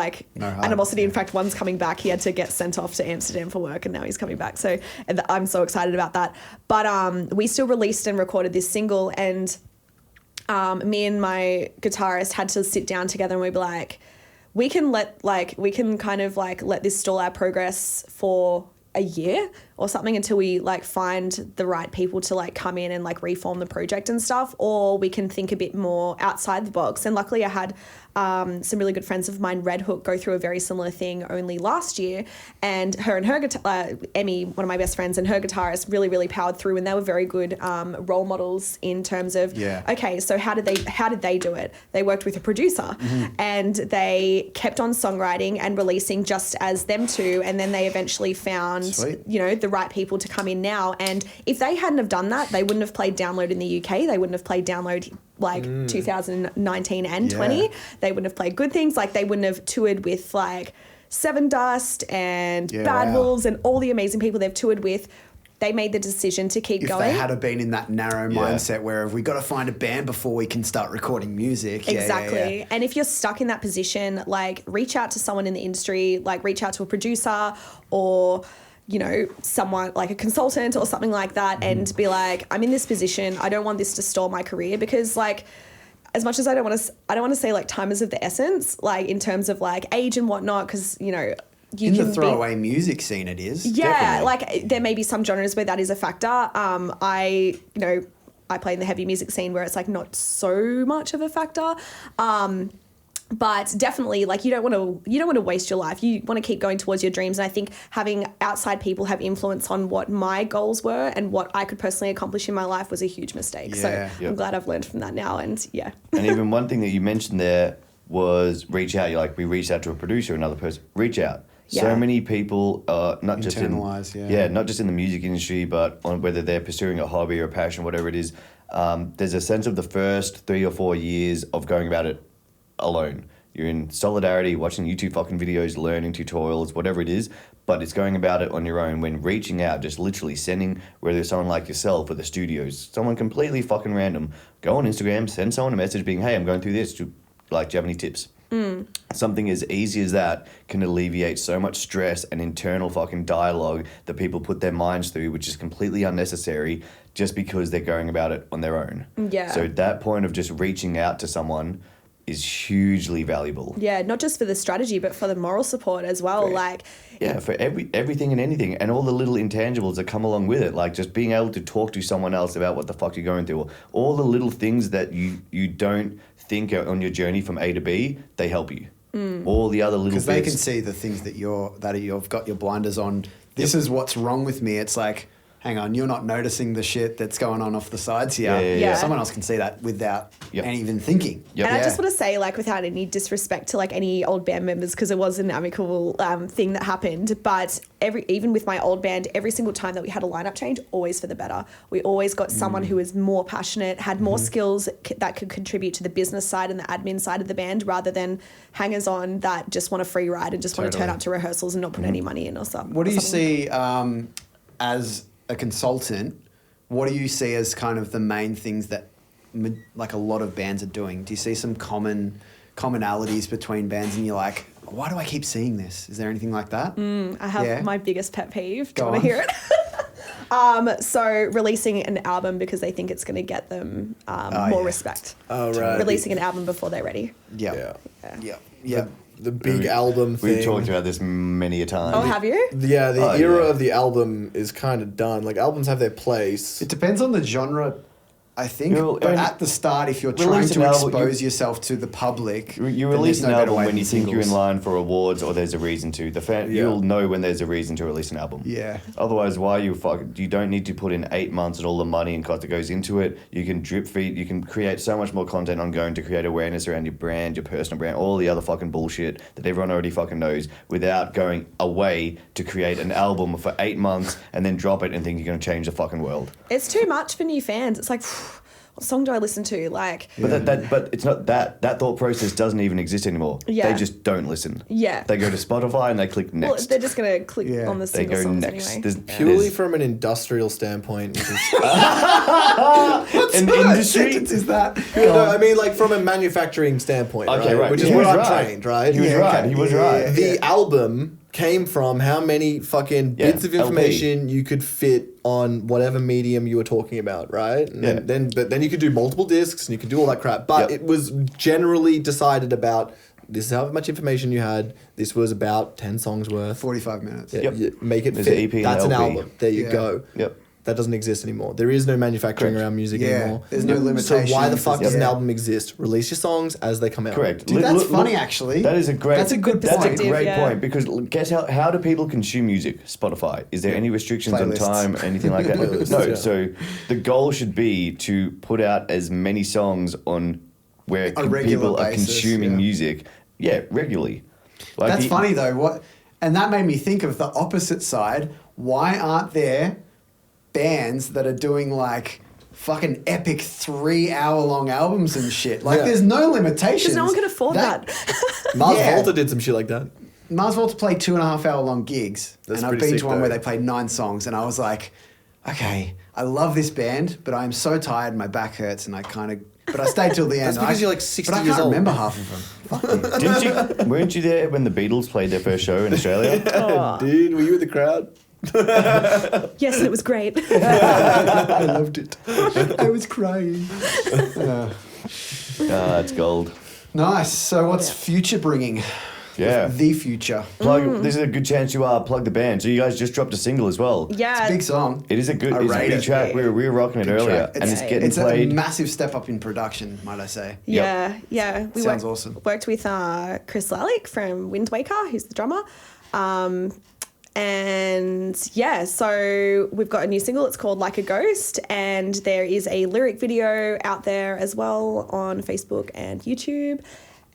D: animosity. In fact, one's coming back. He had to get sent off to Amsterdam for work, and now he's coming back. So and I'm so excited about that. But we still released and recorded this single, and me and my guitarist had to sit down together, and we'd be like, we can kind of like let this stall our progress for a year or something until we like find the right people to like come in and like reform the project and stuff, or we can think a bit more outside the box. And luckily I had some really good friends of mine, Red Hook, go through a very similar thing only last year, and her Emmy, one of my best friends, and her guitarist really, really powered through, and they were very good role models in terms of okay, so how did they do it? They worked with a producer, and they kept on songwriting and releasing just as them two, and then they eventually found you know, the right people to come in now. And if they hadn't have done that, they wouldn't have played Download in the UK, they wouldn't have played Download like 2019 and 20. They wouldn't have played Good Things. Like, they wouldn't have toured with like Seven Dust and Bad Wolves and all the amazing people they've toured with. They made the decision to keep going.
A: If they had been in that narrow mindset where we got to find a band before we can start recording music.
D: Exactly. And if you're stuck in that position, like, reach out to someone in the industry, like reach out to a producer or, you know, someone like a consultant or something like that, and be like, I'm in this position. I don't want this to stall my career, because like, as much as I don't want to say like time is of the essence, like in terms of like age and whatnot, because, you know, you
A: in
D: can
A: the throwaway music scene, it is.
D: Yeah,
A: definitely.
D: like there may be some genres where that is a factor. I play in the heavy music scene where it's like not so much of a factor. But definitely, like, you don't want to waste your life. You want to keep going towards your dreams. And I think having outside people have influence on what my goals were and what I could personally accomplish in my life was a huge mistake. So I'm glad I've learned from that now. And
C: And even one thing that you mentioned there was reach out. You're like, we reached out to a producer, another person. Reach out. So many people, not just in not just in the music industry, but on whether they're pursuing a hobby or a passion, whatever it is. There's a sense of the first 3 or 4 years of going about it alone. You're in solidarity, watching YouTube fucking videos, learning tutorials, whatever it is, but it's going about it on your own. When reaching out, just literally sending, whether it's someone like yourself or the studios, someone completely fucking random, go on Instagram, send someone a message being, hey, I'm going through this. Do you have any tips? Something as easy as that can alleviate so much stress and internal fucking dialogue that people put their minds through, which is completely unnecessary just because they're going about it on their own.
D: Yeah.
C: So that point of just reaching out to someone is hugely valuable.
D: Yeah, not just for the strategy, but for the moral support as well.
C: Right.
D: Like,
C: Yeah, for everything and anything, and all the little intangibles that come along with it, like just being able to talk to someone else about what the fuck you're going through, all the little things that you don't think are on your journey from A to B, they help you. All the other little
A: Because
C: bits.
A: they can see the things that you've got your blinders on. This is what's wrong with me. It's like, hang on, you're not noticing the shit that's going on off the sides here.
D: Yeah.
A: Someone else can see that without
C: Yep.
A: any even thinking.
C: Yep.
D: And I just want to say, like, without any disrespect to like any old band members, because it was an amicable thing that happened. But even with my old band, every single time that we had a lineup change, always for the better. We always got someone who was more passionate, had more skills that could contribute to the business side and the admin side of the band, rather than hangers on that just want a free ride and just want to turn up to rehearsals and not put any money in or something.
A: What do you see as a consultant? What do you see as kind of the main things that like a lot of bands are doing? Do you see some commonalities between bands and you're like, why do I keep seeing this? Is there anything like that?
D: I have my biggest pet peeve. Do
A: Go
D: you want to
A: on.
D: hear it? So releasing an album because they think it's going to get them more respect.
B: Oh, right.
D: Releasing an album before they're ready.
A: Yeah.
B: Yeah.
A: Yeah.
B: The big album thing.
C: We've talked about this many a time.
D: Oh, have you?
B: Yeah, the
C: Oh,
B: era
C: yeah.
B: of the album is kind of done. Like, albums have their place.
A: It depends on the genre, I think.
C: Well,
A: but
C: and
A: at the start, if you're
C: release
A: trying
C: an
A: to
C: album,
A: expose yourself to the public,
C: You
A: then
C: release
A: there's
C: an
A: no better
C: album
A: way
C: when
A: than
C: you think you're in
A: singles.
C: line for awards or there's a reason to. You'll know when there's a reason to release an album.
A: Yeah.
C: Otherwise, you don't need to put in 8 months and all the money and cost that goes into it. You can drip feed. You can create so much more content ongoing to create awareness around your brand, your personal brand, all the other fucking bullshit that everyone already fucking knows, without going away to create an album for 8 months and then drop it and think you're going to change the fucking world.
D: It's too much for new fans. It's like, what song do I listen to? Like,
C: But but it's not that thought process doesn't even exist anymore.
D: Yeah.
C: They just don't listen.
D: Yeah.
C: They go to Spotify and they click next.
D: well, they're just going to click
A: Yeah.
D: on the
C: They
D: single
C: go
D: songs
C: next.
D: anyway.
C: There's
B: Purely from an industrial standpoint.
C: an industry.
A: Is that?
B: No, I mean, like, from a manufacturing standpoint.
C: Okay, right.
B: Which is
C: He
B: what
C: was
B: I'm
C: right.
B: trained, right?
C: He was
A: Yeah,
C: right.
A: okay.
C: He was
A: Yeah,
C: right.
A: yeah,
B: The album came from how many fucking
C: Yeah,
B: bits of
C: LP.
B: information you could fit on whatever medium you were talking about, right? And
C: Yeah.
B: then you could do multiple discs and you could do all that crap. But
C: Yep.
B: it was generally decided about, this is how much information you had. This was about 10 songs worth.
A: 45 minutes.
B: Yeah,
C: Yep.
B: you make it
C: There's
B: fit.
C: an EP and
B: That's an
C: LP.
B: album. There you
A: Yeah.
B: go.
C: Yep.
B: That doesn't exist anymore. There is no manufacturing
C: Correct.
B: around music
A: Yeah,
B: anymore.
A: there's no
B: So
A: limitations.
B: why the fuck does an
A: Yeah.
B: album exist? Release your songs as they come out.
C: Correct.
A: Dude, that's funny, actually.
C: That is a great.
A: That's a good
C: That's a
D: perspective,
C: great
D: yeah.
C: point, because guess how do people consume music? Spotify. Is there any restrictions
A: Playlists.
C: on time, anything like that?
B: Playlists,
C: No.
B: yeah.
C: So the goal should be to put out as many songs on where
A: A regular
C: people are
A: basis,
C: consuming
A: yeah.
C: music. Yeah, regularly. Like
A: That's
C: the-
A: funny though. And that made me think of the opposite side. Why aren't there bands that are doing like fucking epic 3-hour-long albums and shit? Like,
B: Yeah.
A: there's no limitations.
D: Because no one can afford that.
B: Mars
A: Yeah.
B: Volta did some shit like that.
A: Mars Volta played 2.5-hour-long gigs,
B: That's
A: and I've
B: pretty
A: been
B: sick,
A: to one where
B: though.
A: they played 9 songs, and I was like, okay, I love this band, but I'm so tired, my back hurts, and but I stayed till the end.
B: That's because
A: I-
B: you're like 60
A: but I
B: years
A: can't
B: old.
A: remember half of them. Fuck you.
C: Didn't you? Weren't you there when the Beatles played their first show in Australia?
B: Dude, were you in the crowd?
D: Yes, and it was great.
A: I loved it. I was crying.
C: It's gold.
A: Nice. So what's future bringing?
C: Yeah.
A: The future.
C: Plug. This is a good chance to plug the band. So you guys just dropped a single as well.
D: Yeah.
A: Big song.
C: It is a good.
A: I
C: It's a
A: rate
C: big
A: it.
C: track. We were rocking it
A: Good
C: earlier,
A: track.
C: and it's getting
A: It's
C: played.
A: a massive step up in production, might I say.
D: Yeah, yeah. We
A: Sounds awesome.
D: Worked with Chris Lalick from Wind Waker, who's the drummer. And yeah, so we've got a new single. It's called Like a Ghost, and there is a lyric video out there as well on Facebook and YouTube.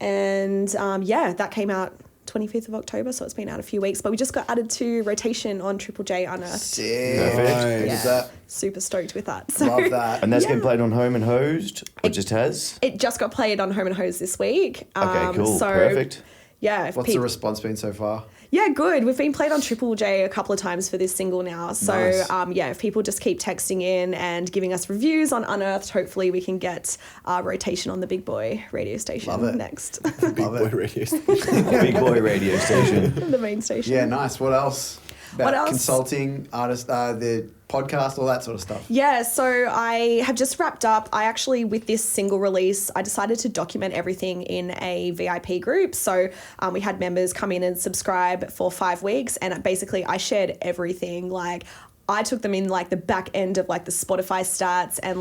D: And yeah, that came out 25th of October, so it's been out a few weeks. But we just got added to rotation on Triple J Unearthed.
A: Sick.
C: Perfect.
A: Look at that.
D: Super stoked with that. So,
A: Love that.
C: And that's
D: Yeah.
C: getting played on Home and Hosed, or just has.
D: It just got played on Home and Hose this week.
C: Okay, cool,
D: So,
C: perfect.
D: yeah.
A: What's the response been so far?
D: Yeah, good. We've been played on Triple J a couple of times for this single now. So,
A: Nice.
D: yeah, if people just keep texting in and giving us reviews on Unearthed, hopefully we can get rotation on the Big Boy radio station
A: Love it.
D: next.
B: Big boy radio station.
C: Big boy radio station.
D: The main station.
A: Yeah, nice. What else? About
D: What else?
A: consulting, artist, the podcast, all that sort of stuff.
D: Yeah, so I have just wrapped up. I actually, with this single release, I decided to document everything in a VIP group. So we had members come in and subscribe for 5 weeks, and basically I shared everything. Like, I took them in like the back end of like the Spotify stats and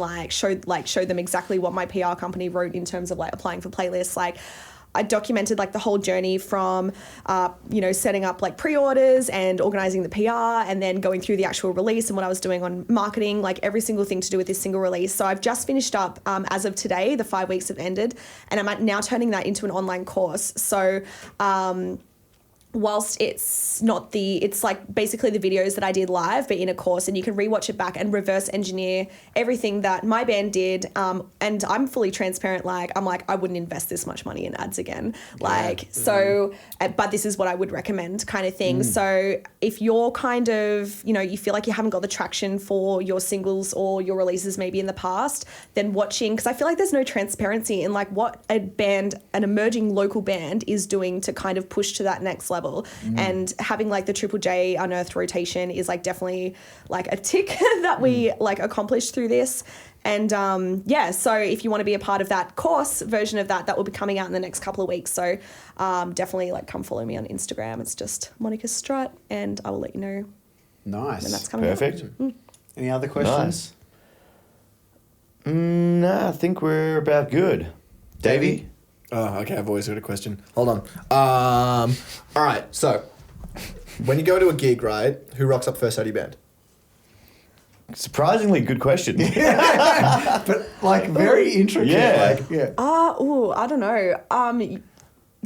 D: showed them exactly what my PR company wrote in terms of like applying for playlists. Like, I documented like the whole journey from, setting up like pre-orders and organizing the PR and then going through the actual release and what I was doing on marketing, like every single thing to do with this single release. So I've just finished up as of today, the 5 weeks have ended, and I'm now turning that into an online course. So, whilst it's like basically the videos that I did live, but in a course, and you can rewatch it back and reverse engineer everything that my band did. And I'm fully transparent. I wouldn't invest this much money in ads again. But this is what I would recommend kind of thing. So if you're kind of, you feel like you haven't got the traction for your singles or your releases maybe in the past, then watching, because I feel like there's no transparency in like what an emerging local band is doing to kind of push to that next level. And having like the Triple J Unearthed rotation is like definitely like a tick that we like accomplished through this. And so if you want to be a part of that course version of that will be coming out in the next couple of weeks. So definitely like come follow me on Instagram. It's just Monica Strut, and I will let you know
A: Nice.
D: when that's coming out.
C: Perfect.
A: Any other questions?
C: Nice. Nah, I think we're about good. Davey?
B: Oh, okay. I've always got a question. Hold on. All right. So, when you go to a gig, right? Who rocks up first out of your band?
C: Surprisingly good question.
A: But like very intricate.
C: Yeah.
D: I don't know.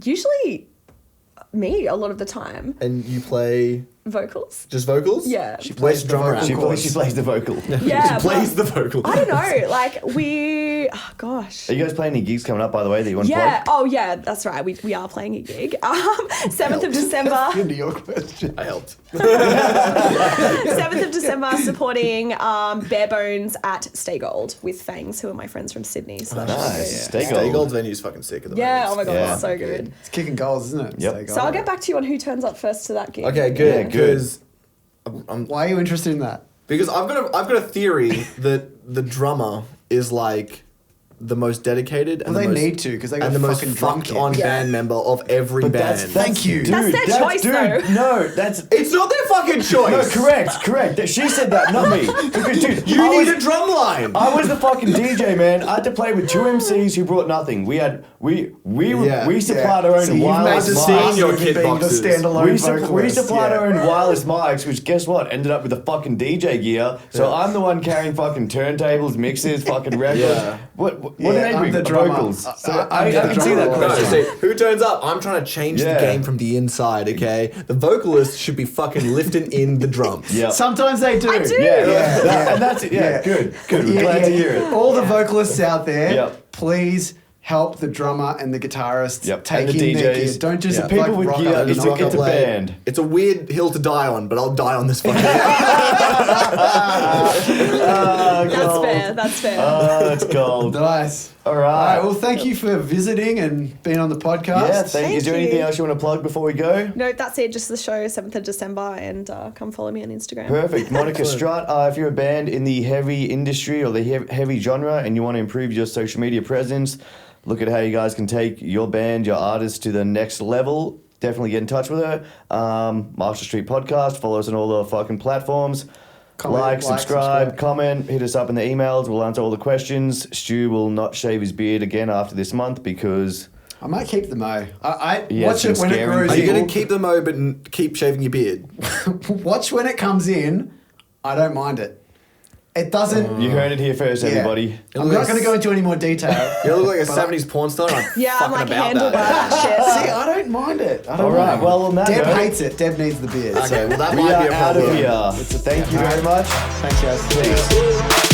D: Usually me a lot of the time.
B: And you play
D: Vocals.
B: just vocals?
D: Yeah.
A: She
B: Where's
A: plays
B: the
A: the
B: drummer
A: vocal
B: at?
C: She plays the vocal.
D: Yeah.
B: She plays
D: but
B: the vocal.
D: I don't know. Like gosh.
C: Are you guys playing any gigs coming up, by the way, that you want to
D: Yeah.
C: plug?
D: Oh, yeah. That's right. We are playing a gig. 7th of December.
A: Into your question.
B: I helped.
D: 7th of December, supporting Bare Bones at Stay Gold with Fangs, who are my friends from Sydney. So that's
C: Nice.
D: good.
C: Stay
B: Stay
C: Gold.
B: Gold's venue's fucking sick at the
D: Yeah.
B: moment.
D: Oh my god,
C: Yeah.
D: that's so good.
A: It's kicking goals, isn't it?
C: Yep.
A: Stay
D: So I'll
A: gold.
D: get back to you on who turns up first to that gig.
B: Okay,
C: Yeah,
B: good.
C: good.
B: Because
A: Why are you interested in that?
B: I've got a theory that the drummer is like the most dedicated and
A: Well,
B: the
A: they
B: most,
A: need to because they got
B: and the most
A: fucking drum
B: fucked
A: kit.
B: on
D: Yeah.
B: band member of every
C: But
B: band.
A: Thank you.
C: Dude,
D: That's their choice,
C: dude,
D: though.
C: No, that's...
B: It's not their fucking choice.
C: No, correct. She said that, not me. Because, dude,
B: You
C: I
B: need
C: was-
B: a drum line.
C: I was the fucking DJ, man. I had to play with 2 MCs who brought nothing. We supplied our own
A: So you've
C: wireless
B: made the
C: mics.
B: scene your kid
A: being
B: boxes.
A: the standalone
C: We
A: vocalist,
C: supplied
A: yeah.
C: our own wireless mics, which guess what? Ended up with the fucking DJ gear. So I'm the one carrying fucking turntables, mixes, fucking records.
B: Yeah.
C: What
A: Yeah,
C: do they
A: I'm
C: bring?
A: the drummer.
C: Vocals. So
A: I'm
C: I
A: the
C: can see
A: drummer.
C: that
B: No,
C: question.
B: see, who turns up? I'm trying to change the
C: Yeah.
B: game from the inside, okay? The vocalist should be fucking lifting in the drums.
C: Yeah.
A: Sometimes they do.
D: I do.
C: Yeah. And that's it. Yeah, good. We're glad to hear it.
A: All the vocalists out there,
C: Yep.
A: please help the drummer and the guitarists
C: Yep.
A: take
C: And the
A: in their
C: DJs.
A: gear. Don't just
B: Yeah.
A: like,
C: People with
A: rock
C: gear,
A: up and
C: it's
A: knock
C: a
A: up.
B: Play.
C: band.
B: It's a weird hill to die on, but I'll die on this fucking hill.
D: That's fair.
C: Oh, it's gold.
A: Nice.
C: All
A: All right.
C: right.
A: Well, thank you for visiting and being on the podcast.
C: Yeah, thank you. Is there
D: Thank
C: anything
D: you.
C: else you want to plug before we go?
D: No, that's it. Just the show, 7th of December, and come follow me on Instagram.
C: Perfect. Monica Strut, if you're a band in the heavy industry or the heavy genre and you want to improve your social media presence, look at how you guys can take your band, your artist to the next level. Definitely get in touch with her. Marshall Street Podcast. Follow us on all the fucking platforms.
A: Comment,
C: Subscribe, comment, hit us up in the emails. We'll answer all the questions. Stu will not shave his beard again after this month because...
A: I might keep the mo. I
C: Yeah,
A: watch
C: it's
A: it when it
C: scary.
A: grows
B: Are you
A: in.
B: going to keep the mo but keep shaving your beard?
A: Watch when it comes in. I don't mind it. It doesn't.
C: You heard it here first,
A: Yeah.
C: everybody.
A: I'm not going to go into any more detail.
B: You look like a
A: But
B: 70s porn star. I'm
D: Yeah, I'm
B: fucking
D: like
B: about
D: handled by
B: that.
D: that shit.
A: See, I don't mind it. I don't
C: All right,
A: mind.
C: well, on that
A: Deb
C: note-
A: hates it. Deb needs the beard.
B: Okay, well, that
C: We
B: might
C: are
B: be a
C: out
B: problem.
C: of here. Thank you very much.
A: Thanks, guys.
C: Peace.